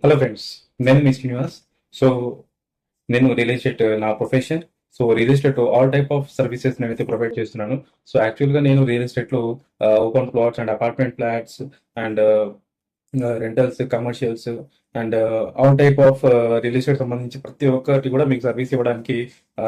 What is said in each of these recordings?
Hello friends, నేను మీ Srinivas. So నేను real estate నా profession. So real estate all type of services నేనైతే provide చేస్తున్నాను. సో యాక్చువల్గా నేను రియల్ ఎస్టేట్లో open plots and apartment flats and rentals, commercials and all type of real estate సంబంధించి ప్రతి ఒక్కటి కూడా మీకు సర్వీస్ ఇవ్వడానికి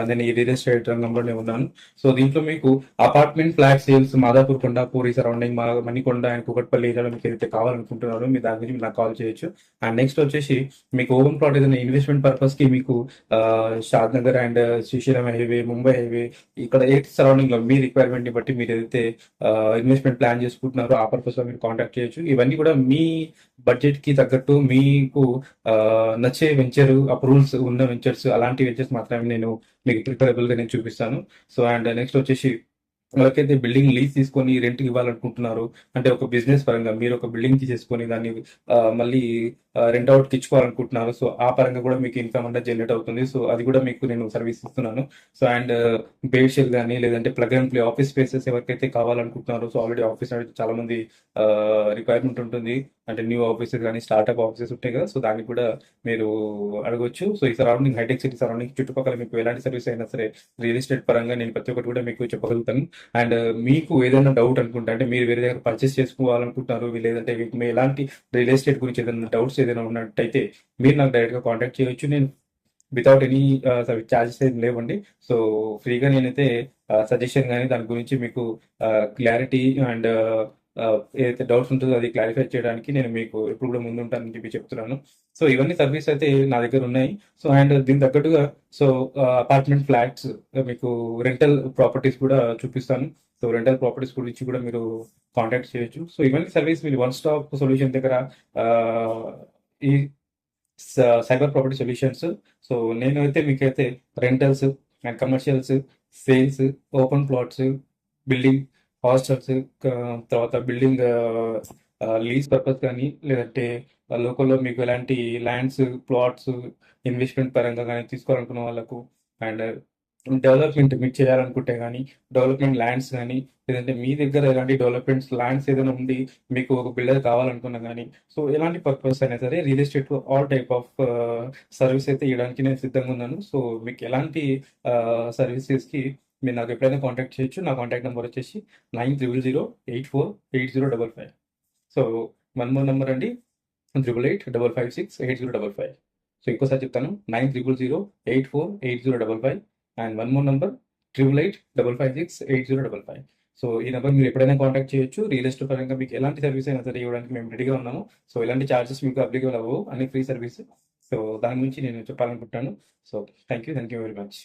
నేను ఈ రియల్ ఎస్టేట్ రంగంలోనే ఉన్నాను. సో దీంట్లో మీకు apartment flat sales Madhapur, Kondapur ఈ సరౌండింగ్, మణికొండ అండ్ కూకట్పల్లి ఏరియాలో మీకు ఏదైతే కావాలనుకుంటున్నారో మీరు దాని గురించి నాకు కాల్ చేయొచ్చు. అండ్ నెక్స్ట్ వచ్చేసి మీకు ఓపెన్ ప్లాట్ ఏదైనా ఇన్వెస్ట్మెంట్ పర్పస్ కి మీకు Shadnagar and Srisailam highway, Mumbai highway, ఇక్కడ ఏ సరౌండింగ్ లో మీ రిక్వైర్మెంట్ ని బట్టి మీరు ఏదైతే ఇన్వెస్ట్మెంట్ ప్లాన్ చేసుకుంటున్నారో ఆ పర్పస్ లో మీరు కాంటాక్ట్ చేయొచ్చు. ఇవన్నీ కూడా మీ బడ్జెట్ కి తగ్గట్టు మీకు నచ్చే వెంచర్ అప్రూవల్స్ ఉన్న వెంచర్స్, అలాంటి వెంచర్స్ మాత్రమే నేను మీకు ప్రిఫరబుల్ గా నేను చూపిస్తాను. సో అండ్ నెక్స్ట్ వచ్చేసి ఎవరికైతే బిల్డింగ్ లీజ్ తీసుకొని రెంట్కి ఇవ్వాలనుకుంటున్నారో, అంటే ఒక బిజినెస్ పరంగా మీరు ఒక బిల్డింగ్ తీసేసుకొని దాన్ని మళ్ళీ రెంట్ అవుట్కి ఇచ్చుకోవాలనుకుంటున్నారు. సో ఆ పరంగా కూడా మీకు ఇన్కమ్ అంటే జనరేట్ అవుతుంది. సో అది కూడా మీకు నేను సర్వీస్ ఇస్తున్నాను. సో అండ్ బేడ్ షెల్ కానీ, లేదంటే plug and play office spaces ఎవరికైతే కావాలనుకుంటున్నారో, సో ఆల్రెడీ ఆఫీస్ అనేది చాలా మంది రిక్వైర్మెంట్ ఉంటుంది. అంటే న్యూ ఆఫీసెస్ కానీ స్టార్ట్అప్ ఆఫీసెస్ ఉంటాయి కదా, సో దానికి కూడా మీరు అడగొచ్చు. సో ఈ సరౌండింగ్ హైటెక్ సిటీ సరౌండింగ్ చుట్టుపక్కల మీకు ఎలాంటి సర్వీస్ అయినా సరే రియల్ ఎస్టేట్ పరంగా నేను ప్రతి ఒక్కటి కూడా మీకు చెప్పగలుగుతాను. అండ్ మీకు ఏదైనా డౌట్ అనుకుంటే, అంటే మీరు వేరే దగ్గర పర్చేస్ చేసుకోవాలనుకుంటున్నారు, లేదంటే మీకు మీ ఎలాంటి రియల్ ఎస్టేట్ గురించి ఏదైనా డౌట్స్ ఏదైనా ఉన్నట్టయితే మీరు నాకు డైరెక్ట్గా కాంటాక్ట్ చేయొచ్చు. నేను వితౌట్ ఎనీ ఛార్జెస్ ఏం లేవండి. సో ఫ్రీగా నేనైతే సజెషన్ కానీ దాని గురించి మీకు క్లారిటీ అండ్ ఏదైతే డౌట్స్ ఉంటుందో అది క్లారిఫై చేయడానికి నేను మీకు ఎప్పుడు కూడా ముందు ఉంటానని చెప్పి చెప్తున్నాను. సో ఇవన్నీ సర్వీస్ అయితే నా దగ్గర ఉన్నాయి. సో అండ్ దీని తగ్గట్టుగా సో అపార్ట్మెంట్ ఫ్లాట్స్, మీకు రెంటల్ ప్రాపర్టీస్ కూడా చూపిస్తాను. సో రెంటల్ ప్రాపర్టీస్ గురించి కూడా మీరు కాంటాక్ట్ చేయొచ్చు. సో ఇవన్నీ సర్వీస్ మీరు వన్ స్టాప్ సొల్యూషన్ దగ్గర ఈ సైబర్ ప్రాపర్టీ సొల్యూషన్స్. సో నేనైతే మీకైతే rentals and commercials, sales, open plots, building, hostels, తర్వాత బిల్డింగ్ లీజ్ పర్పస్ కానీ, లేదంటే లోకల్లో మీకు ఎలాంటి ల్యాండ్స్, ప్లాట్స్ ఇన్వెస్ట్మెంట్ పరంగా కానీ తీసుకోవాలనుకున్న వాళ్ళకు, అండ్ డెవలప్మెంట్ మీరు చేయాలనుకుంటే కానీ డెవలప్మెంట్ ల్యాండ్స్ కానీ, లేదంటే మీ దగ్గర ఎలాంటి డెవలప్మెంట్స్ ల్యాండ్స్ ఏదైనా ఉండి మీకు ఒక బిల్డర్ కావాలనుకున్నా కానీ, సో ఎలాంటి పర్పస్ అయినా సరే real estate all type of service అయితే ఇవ్వడానికి నేను సిద్ధంగా ఉన్నాను. సో మీకు ఎలాంటి సర్వీసెస్కి మీరు నాకు ఎప్పుడైనా కాంటాక్ట్ చేయొచ్చు. నా కాంటాక్ట్ నెంబర్ వచ్చేసి 9008484055. సో వన్ మోర్ నెంబర్ అండి, 8885568055. సో ఇంకోసారి చెప్తాను, 9008484055. And one more number, 8885568055. So ఈ నెంబర్ మీరు ఎప్పుడైనా కాంటాక్ట్ చేయొచ్చు. రియల్ ఎస్టేట్ పరంగా మీకు ఎలాంటి సర్వీస్ అయినా సరే ఇవ్వడానికి మేము రెడీగా ఉన్నాము. సో ఎలాంటి ఛార్జెస్ మీకు అప్లికేబుల్ అవ్వవు, అన్ని ఫ్రీ సర్వీస్. సో దాని గురించి నేను చెప్పాలనుకుంటున్నాను. So thank you very much.